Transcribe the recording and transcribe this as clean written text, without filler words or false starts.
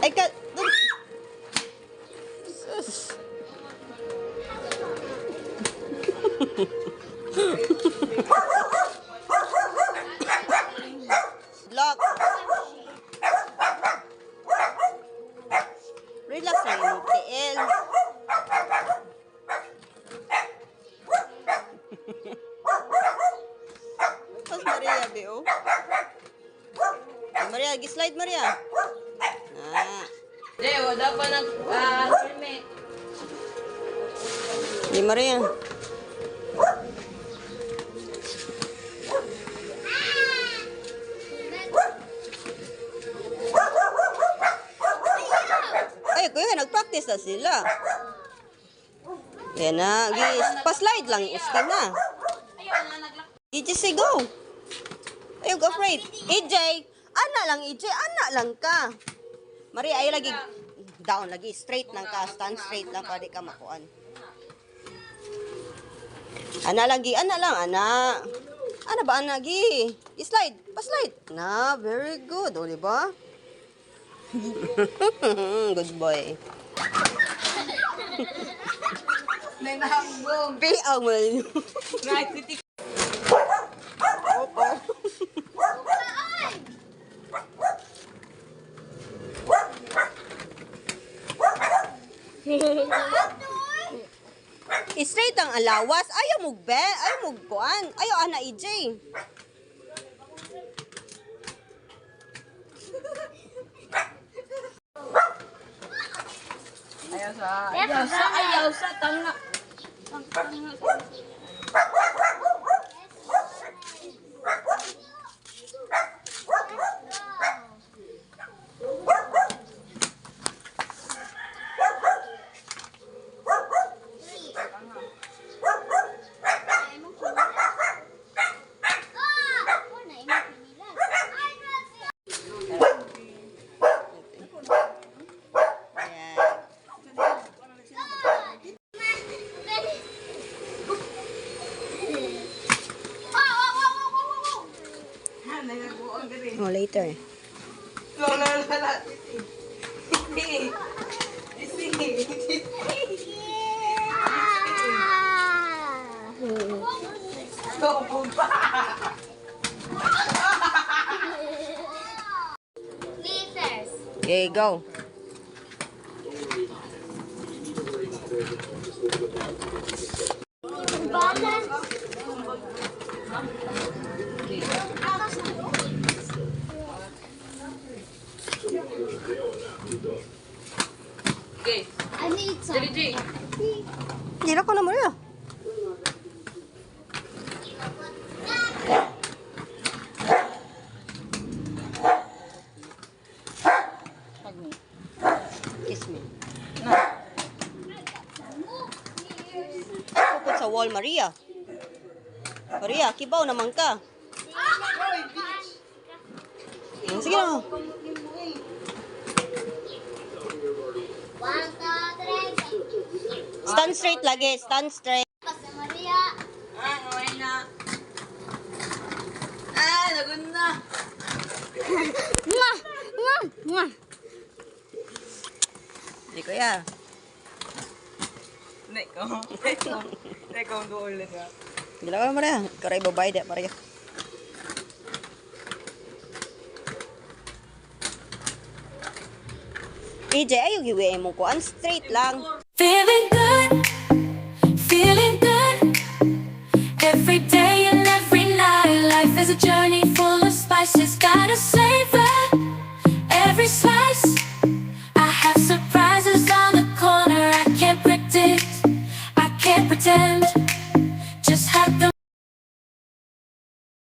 Ay ka... Sus. Lock. Relax lang yung TL. Tapos Maria, B.O. Maria, gislide Maria. Ah. Leo, dapat nag-helmet. Di Maria. Ay, kuya, nag-practice na sila. Yan na. Pa-slide lang. Usta na. EJ, say go. Ayun, go afraid. EJ, ana lang, EJ. Ana lang ka. Maria, ay lagi down lagi. Straight lang ka. Stand straight lang para di ka makuan. Ana lagi. Ana lang, ana. Ana ba, ana lagi? I-slide. Pa-slide. Na, very good. O, diba? Good boy. May nahambong. Piaw mo yun. Right, Opo. Straight ang alawas. Ayaw mo be. Ayaw mo kuan. Ayaw ana EJ. ayaw sa tanga. Oh, later. Lola. Okay, go. Okay. I need some. Dali, Hirap ko na Maria. Kiss me. Puput sa wall, Maria. Maria, kibaw naman ka. Sige na. 1, 2, 3. Stand straight lagi. Stand straight. Kasi Maria. okay na. Lagun na. Mwah! Mwah! Mwah! Hindi ko ya. Ikaw doon ulit ha. Gila ka Maria. Karay babay deh Maria. EJ, ayaw giwi mo ko. Straight lang. Feeling good, feeling good. Every day and every night, life is a journey full of spices. Gotta savor every slice. I have surprises on the corner. I can't predict, I can't pretend.